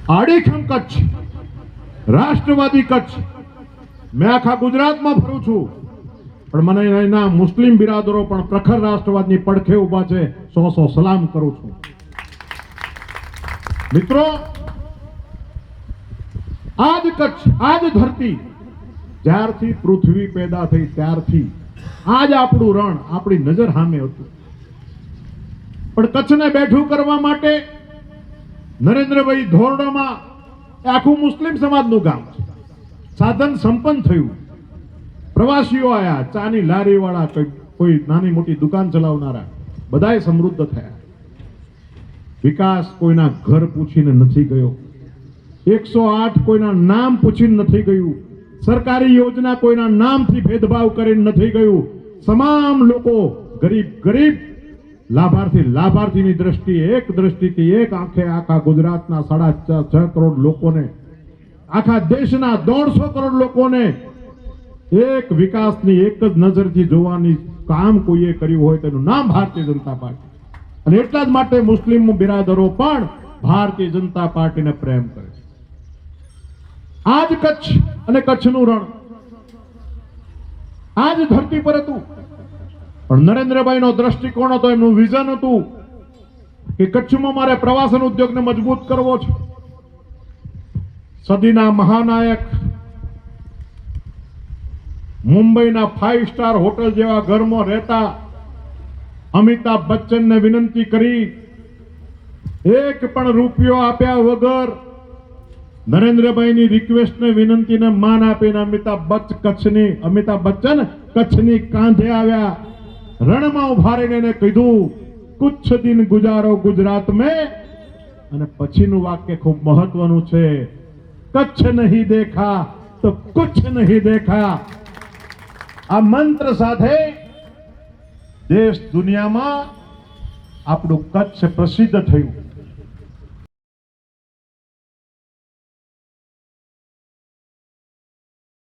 આડીખમ કચ્છ, રાષ્ટ્રવાદી કચ્છ. મેં આખા ગુજરાતમાં ફરું છું, પણ મને અહીંના મુસ્લિમ બિરાદરો પણ પ્રખર રાષ્ટ્રવાદની પડખે ઉભા છે. સો સલામ કરું છું. મિત્રો, આજ કચ્છ, આજ ધરતી, જ્યારથી પૃથ્વી પેદા થઈ ત્યારથી આજ આપણું રણ આપણી નજર સામે હતું. પણ કચ્છને બેઠું કરવા માટે નરેન્દ્રભાઈ ધોરડોમાં આખું મુસ્લિમ સમાજનું ગામ છે. સાધન સંપન્ન થયું. પ્રવાસીઓ આયા, ચાની લારી વાળા, કોઈ નાની મોટી દુકાન ચલાવનારા, બધાય સમૃદ્ધ થયા. વિકાસ કોઈના ઘર પૂછીને નથી ગયો. 108 કોઈના નામ પૂછીને નથી ગયું. સરકારી યોજના કોઈના નામથી ભેદભાવ કરીને નથી ગયું. તમામ લોકો ગરીબ લાભાર્થીની દ્રષ્ટિએ, એક દ્રષ્ટિથી, એક આંખે આખા ગુજરાતના 6.5 કરોડ લોકોને, આખા દેશના 150 કરોડ લોકોને એક વિકાસની એક જ નજરથી જોવાની કામ કોઈએ કર્યું હોય તેનું નામ ભારતીય જનતા પાર્ટી. અને એટલા જ માટે મુસ્લિમ બિરાદરો પણ ભારતીય જનતા પાર્ટીને પ્રેમ કરે છે. આજ કચ્છ અને કચ્છનું રણ આજ ધરતી પર હતું. પણ નરેન્દ્રભાઈનો દ્રષ્ટિકોણ હતો, એમનું વિઝન હતું કે કચ્છમાં મારે પ્રવાસન ઉદ્યોગને મજબૂત કરવો છે. સદીના મહાનાયક મુંબઈના 5 સ્ટાર હોટલ જેવા ઘરમાં રહેતા અમિતાભ બચ્ચનને વિનંતી કરી, એક પણ રૂપિયો આપ્યા વગર નરેન્દ્રભાઈની રિક્વેસ્ટને, વિનંતીને માન આપીને અમિતાભ બચ્ચન કચ્છની કાંધે આવ્યા. રણમાં ઉભા રહીને એને કીધું, કુછ દિન ગુજારો ગુજરાત મેં. અને પછીનું વાક્ય ખૂબ મહત્વનું છે, કચ્છ નહીં દેખા તો કુછ નહીં દેખા. આ મંત્ર સાથે દેશ દુનિયામાં આપણું કચ્છ પ્રસિદ્ધ થયું.